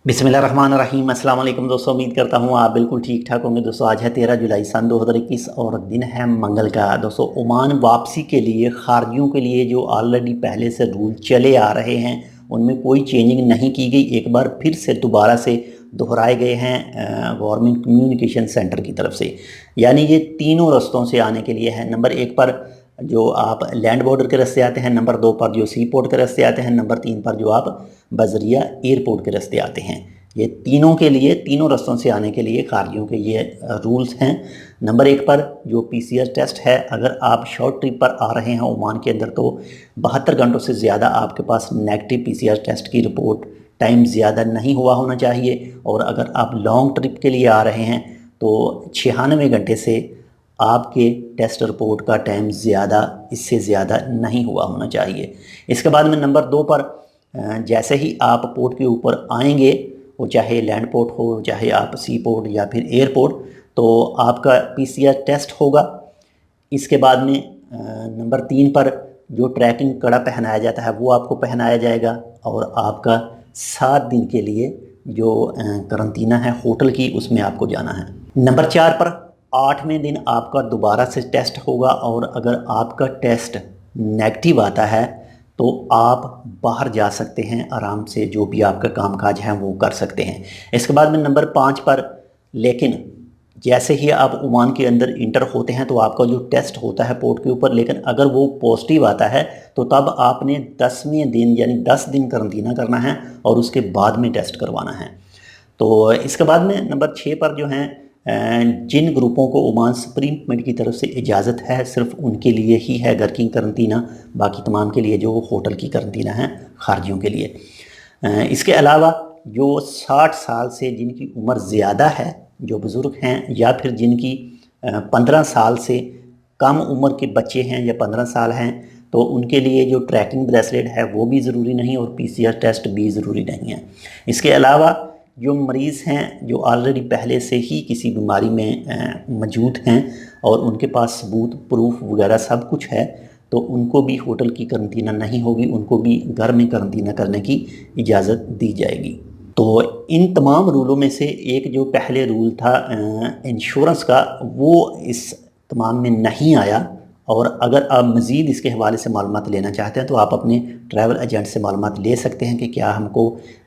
बिस्मिल्लाहिर्रहमानिर्रहीम। अस्सलाम वालेकुम दोस्तों, उम्मीद करता हूँ आप बिल्कुल ठीक ठाक होंगे। दोस्तों आज है 13 जुलाई सन 2021 और दिन है मंगल का। दोस्तों ओमान वापसी के लिए खारजियों के लिए जो ऑलरेडी पहले से रूल चले आ रहे हैं उनमें कोई चेंजिंग नहीं की गई, एक बार फिर से दोबारा से दोहराए गए हैं गवर्नमेंट कम्युनिकेशन सेंटर की तरफ से। यानी ये तीनों रस्तों से आने के लिए है। नंबर 1 पर जो आप लैंड बॉर्डर के रास्ते आते हैं, नंबर 2 पर जो सी पोर्ट के रास्ते आते हैं, नंबर 3 पर जो आप बजरिया एयरपोर्ट के रास्ते आते हैं। ये तीनों के लिए, तीनों रास्तों से आने के लिए खारजियों के ये रूल्स हैं। नंबर 1 पर जो पीसीआर टेस्ट है, अगर आप शॉर्ट ट्रिप पर आ रहे हैं ओमान के अंदर तो 72 घंटों से ज़्यादा आपके पास नेगेटिव पीसीआर टेस्ट की रिपोर्ट टाइम ज़्यादा नहीं हुआ होना चाहिए। और अगर आप लॉन्ग ट्रिप के लिए आ रहे हैं तो 96 घंटे से आपके टेस्ट रिपोर्ट का टाइम इससे ज़्यादा नहीं हुआ होना चाहिए। इसके बाद में नंबर 2 पर जैसे ही आप पोर्ट के ऊपर आएंगे, वो चाहे लैंड पोर्ट हो, चाहे आप सी पोर्ट या फिर एयरपोर्ट, तो आपका पीसीआर टेस्ट होगा। इसके बाद में नंबर 3 पर जो ट्रैकिंग कड़ा पहनाया जाता है वो आपको पहनाया जाएगा और आपका 7 दिन के लिए जो करंतना है होटल की, उसमें आपको जाना है। नंबर 4 पर 8वें दिन आपका दोबारा से टेस्ट होगा और अगर आपका टेस्ट नेगेटिव आता है तो आप बाहर जा सकते हैं आराम से, जो भी आपका कामकाज है वो कर सकते हैं। इसके बाद में नंबर 5 पर, लेकिन जैसे ही आप ओमान के अंदर इंटर होते हैं तो आपका जो टेस्ट होता है पोर्ट के ऊपर, लेकिन अगर वो पॉजिटिव आता है तो तब आपने 10वें दिन यानी 10 दिन करंतना करना है और उसके बाद में टेस्ट करवाना है। तो इसके बाद में नंबर 6 पर जो हैं जिन ग्रुपों को ओमान सुप्रीम कमेंट की तरफ से इजाज़त है सिर्फ उनके लिए ही है घर की करंतना, बाकी तमाम के लिए जो होटल की करंतना है खारजियों के लिए। इसके अलावा जो 60 साल से जिनकी उम्र ज़्यादा है, जो बुज़ुर्ग हैं, या फिर जिनकी 15 साल से कम उम्र के बच्चे हैं या 15 साल हैं, तो उनके लिए जो ट्रैकिंग ब्रेसलेट है वो भी ज़रूरी नहीं और पीसीआर टेस्ट भी ज़रूरी नहीं है। इसके अलावा जो मरीज़ हैं जो ऑलरेडी पहले से ही किसी बीमारी में मौजूद हैं और उनके पास सबूत प्रूफ वगैरह सब कुछ है, तो उनको भी होटल की करंतना नहीं होगी, उनको भी घर में करंतना करने की इजाज़त दी जाएगी। तो इन तमाम रूलों में से एक जो पहले रूल था इंश्योरेंस का, वो इस तमाम में नहीं आया। और अगर आप मज़ीद इसके हवाले से मालूमात लेना चाहते हैं तो आप अपने ट्रैवल एजेंट से मालूमात ले सकते हैं कि क्या हमको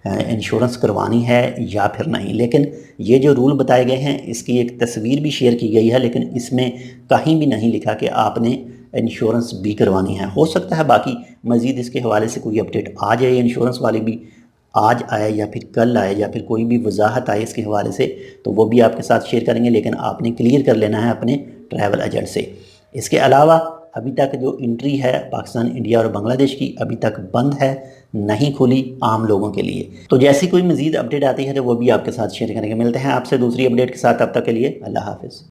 इंश्योरेंस करवानी है या फिर नहीं। लेकिन ये जो रूल बताए गए हैं इसकी एक तस्वीर भी शेयर की गई है, लेकिन इसमें कहीं भी नहीं लिखा कि आपने इंश्योरेंस भी करवानी है। हो सकता है बाकी मज़ीद इसके हवाले से कोई अपडेट आ जाए, इंश्योरेंस वाली भी आज आए या फिर कल आए या फिर कोई भी वजाहत आए इसके हवाले से, तो वो भी आपके साथ शेयर करेंगे। लेकिन आपने क्लियर कर लेना है अपने ट्रैवल एजेंट से। इसके अलावा अभी तक जो एंट्री है पाकिस्तान, इंडिया और बांग्लादेश की अभी तक बंद है, नहीं खुली आम लोगों के लिए। तो जैसी कोई मज़ीद अपडेट आती है तो वो भी आपके साथ शेयर करेंगे। मिलते हैं आपसे दूसरी अपडेट के साथ, तब तक के लिए अल्लाह हाफ़िज़।